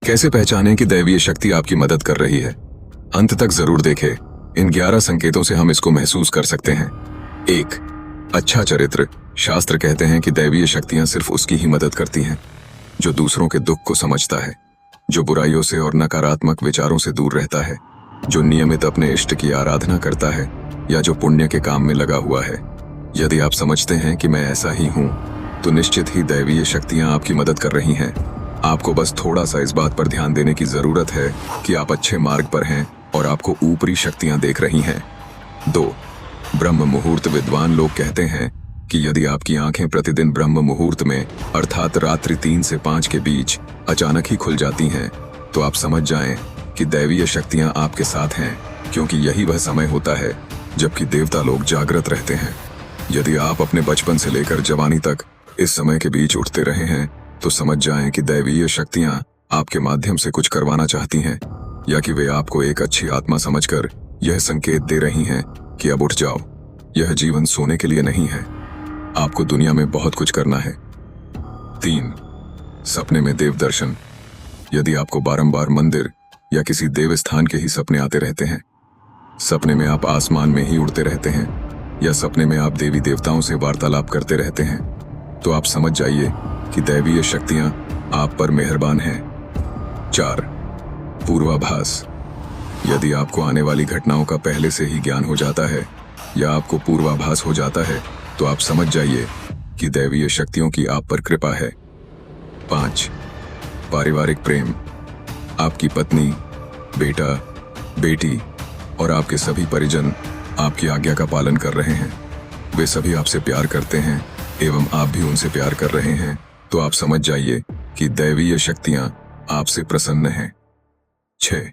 कैसे पहचानें कि दैवीय शक्ति आपकी मदद कर रही है? अंत तक जरूर देखें। इन 11 संकेतों से हम इसको महसूस कर सकते हैं। 1. अच्छा चरित्र। शास्त्र कहते हैं कि दैवीय शक्तियां सिर्फ उसकी ही मदद करती हैं जो दूसरों के दुख को समझता है, जो बुराइयों से और नकारात्मक विचारों से दूर रहता है, जो नियमित अपने इष्ट की आराधना करता है या जो पुण्य के काम में लगा हुआ है। यदि आप समझते हैं कि मैं ऐसा ही हूं, तो निश्चित ही दैवीय शक्तियां आपकी मदद कर रही हैं। आपको बस थोड़ा सा इस बात पर ध्यान देने की जरूरत है कि आप अच्छे मार्ग पर हैं और आपको ऊपरी शक्तियां देख रही हैं। 2. ब्रह्म मुहूर्त। विद्वान लोग कहते हैं कि यदि आपकी आंखें प्रतिदिन ब्रह्म मुहूर्त में अर्थात रात्रि 3 से 5 के बीच अचानक ही खुल जाती हैं, तो आप समझ जाएं कि दैवीय शक्तियां आपके साथ हैं, क्योंकि यही वह समय होता है जबकि देवता लोग जागृत रहते हैं। यदि आप अपने बचपन से लेकर जवानी तक इस समय के बीच उठते रहे हैं, तो समझ जाएं कि दैवीय शक्तियां आपके माध्यम से कुछ करवाना चाहती हैं, या कि वे आपको एक अच्छी आत्मा समझकर यह संकेत दे रही हैं कि अब उठ जाओ, यह जीवन सोने के लिए नहीं है, आपको दुनिया में बहुत कुछ करना है। 3. सपने में देव दर्शन। यदि आपको बारंबार मंदिर या किसी देव स्थान के ही सपने आते रहते हैं, सपने में आप आसमान में ही उड़ते रहते हैं, या सपने में आप देवी देवताओं से वार्तालाप करते रहते हैं, तो आप समझ जाइए कि दैवीय शक्तियां आप पर मेहरबान हैं। 4. पूर्वाभास। यदि आपको आने वाली घटनाओं का पहले से ही ज्ञान हो जाता है या आपको पूर्वाभास हो जाता है, तो आप समझ जाइए कि दैवीय शक्तियों की आप पर कृपा है। 5. पारिवारिक प्रेम। आपकी पत्नी, बेटा, बेटी और आपके सभी परिजन आपकी आज्ञा का पालन कर रहे हैं। वे सभी आपसे प्यार करते हैं एवं आप भी उनसे प्यार कर रहे हैं, तो आप समझ जाइए कि दैवीय शक्तियां आपसे प्रसन्न हैं। 6.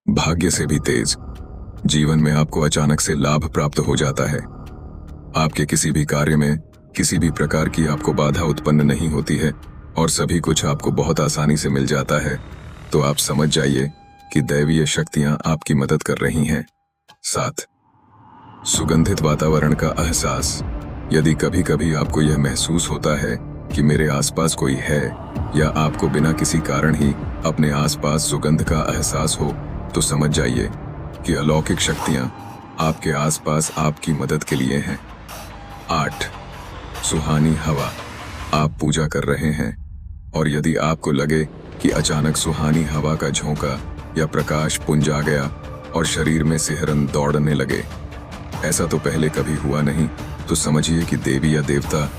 भाग्य से भी तेज। जीवन में आपको अचानक से लाभ प्राप्त हो जाता है। आपके किसी भी कार्य में किसी भी प्रकार की आपको बाधा उत्पन्न नहीं होती है और सभी कुछ आपको बहुत आसानी से मिल जाता है, तो आप समझ जाइए कि दैवीय शक्तियां आपकी मदद कर रही हैं। 7. सुगंधित वातावरण का एहसास। यदि कभी कभी आपको यह महसूस होता है कि मेरे आसपास कोई है, या आपको बिना किसी कारण ही अपने आसपास सुगंध का एहसास हो, तो समझ जाइए कि अलौकिक शक्तियां आपके आसपास आपकी मदद के लिए हैं। 8. सुहानी हवा। आप पूजा कर रहे हैं और यदि आपको लगे कि अचानक सुहानी हवा का झोंका या प्रकाश पुंज आ गया और शरीर में सिहरन दौड़ने लगे, ऐसा तो पहले कभी हुआ नहीं, तो समझिए कि देवी या देवता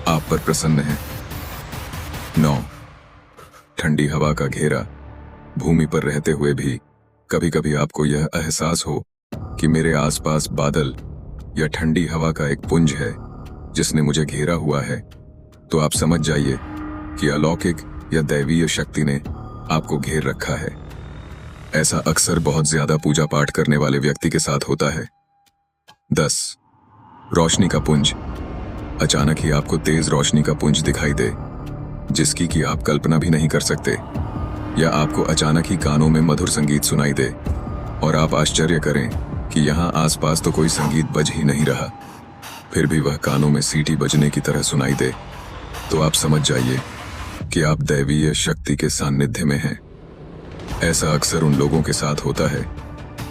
आप पर प्रसन्न है। 9. ठंडी हवा का घेरा। भूमि पर रहते हुए भी कभी कभी आपको यह एहसास हो कि मेरे आसपास बादल या ठंडी हवा का एक पुंज है जिसने मुझे घेरा हुआ है, तो आप समझ जाइए कि अलौकिक या दैवीय शक्ति ने आपको घेर रखा है। ऐसा अक्सर बहुत ज्यादा पूजा पाठ करने वाले व्यक्ति के साथ होता है। 10. रोशनी का पुंज। अचानक ही आपको तेज रोशनी का पुंज दिखाई दे जिसकी कि आप कल्पना भी नहीं कर सकते, या आपको अचानक ही कानों में मधुर संगीत सुनाई दे और आप आश्चर्य करें कि यहाँ आसपास तो कोई संगीत बज ही नहीं रहा, फिर भी वह कानों में सीटी बजने की तरह सुनाई दे, तो आप समझ जाइए कि आप दैवीय शक्ति के सान्निध्य में हैं। ऐसा अक्सर उन लोगों के साथ होता है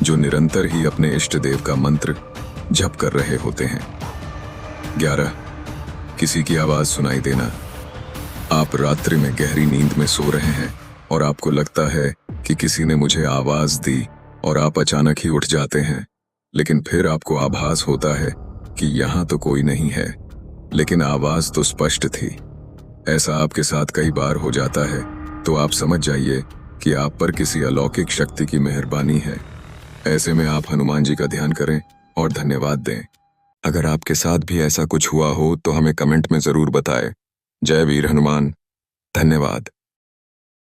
जो निरंतर ही अपने इष्ट देव का मंत्र जप कर रहे होते हैं। 11. किसी की आवाज सुनाई देना। आप रात्रि में गहरी नींद में सो रहे हैं और आपको लगता है कि किसी ने मुझे आवाज दी और आप अचानक ही उठ जाते हैं, लेकिन फिर आपको आभास होता है कि यहाँ तो कोई नहीं है, लेकिन आवाज तो स्पष्ट थी। ऐसा आपके साथ कई बार हो जाता है, तो आप समझ जाइए कि आप पर किसी अलौकिक शक्ति की मेहरबानी है। ऐसे में आप हनुमान जी का ध्यान करें और धन्यवाद दें। अगर आपके साथ भी ऐसा कुछ हुआ हो तो हमें कमेंट में जरूर बताएं। जय वीर हनुमान। धन्यवाद।